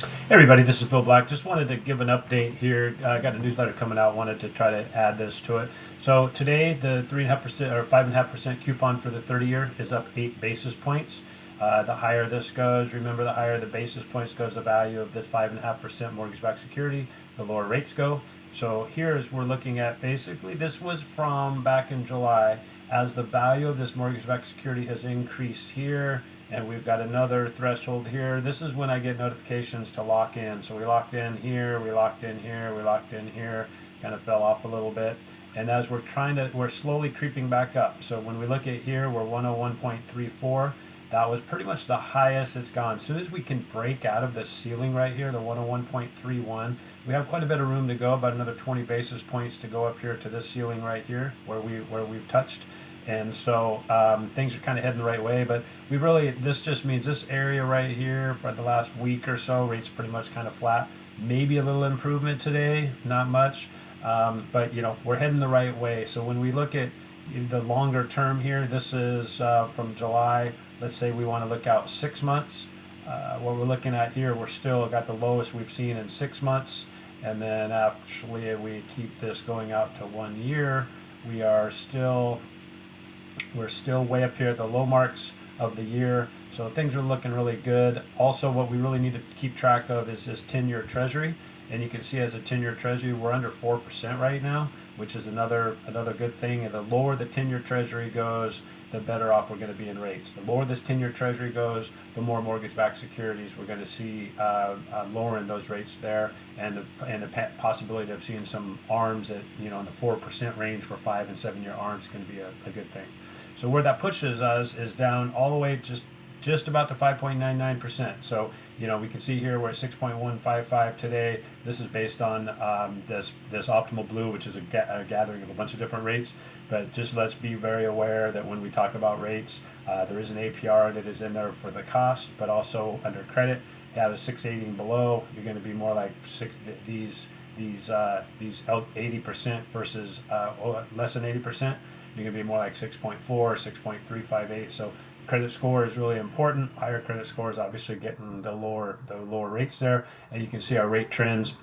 Hey everybody, this is Bill Black. Just wanted to give an update here. I got a newsletter coming out. Wanted to try to add this to it. So today, the 3.5% or 5.5% coupon for the 30-year is up 8 basis points. The higher this goes, remember, the higher the basis points goes, the value of this 5.5% mortgage-backed security, the lower rates go. So here is we're looking at basically this was from back in July as the value of this mortgage-backed security has increased here, and we've got another threshold here. This is when I get notifications to lock in. So we locked in here, we locked in here, we locked in here, kind of fell off a little bit. And as we're slowly creeping back up. So when we look at here, we're 101.34. That was pretty much the highest it's gone. As soon as we can break out of this ceiling right here, the 101.31, we have quite a bit of room to go, about another 20 basis points to go up here to this ceiling right here where we've touched. And so things are kind of heading the right way, but this just means this area right here for the last week or so, rates pretty much kind of flat. Maybe a little improvement today, not much, but we're heading the right way. So when we look at the longer term here, this is from July. Let's say we want to look out 6 months. What we're looking at here, we're still got the lowest we've seen in 6 months, and then actually if we keep this going out to 1 year, we're still way up here at the low marks of the year. So things are looking really good. Also, what we really need to keep track of is this 10-year treasury. And you can see as a 10-year treasury, we're under 4% right now, which is another good thing. And the lower the 10-year treasury goes, the better off we're going to be in rates. The lower this 10-year treasury goes, the more mortgage-backed securities we're going to see lowering those rates there, and the possibility of seeing some ARMs at in the 4% range for 5 and 7 year ARMs is going to be a good thing. So where that pushes us is down all the way just about to 5.99%. So we can see here we're at 6.155 today. This is based on this optimal blue, which is a gathering of a bunch of different rates. But just let's be very aware that when we talk about rates, there is an APR that is in there for the cost, but also under credit, you have a 680 and below. You're going to be more like these 80% versus less than 80%. You're going to be more like 6.4, 6.358. So credit score is really important. Higher credit scores obviously getting the lower rates there, and you can see our rate trends.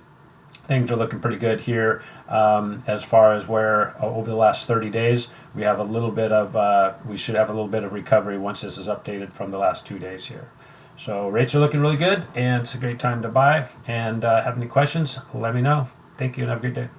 Things are looking pretty good here as far as where over the last 30 days we have we should have a little bit of recovery once this is updated from the last 2 days here. So rates are looking really good, and it's a great time to buy. And have any questions, let me know. Thank you and have a great day.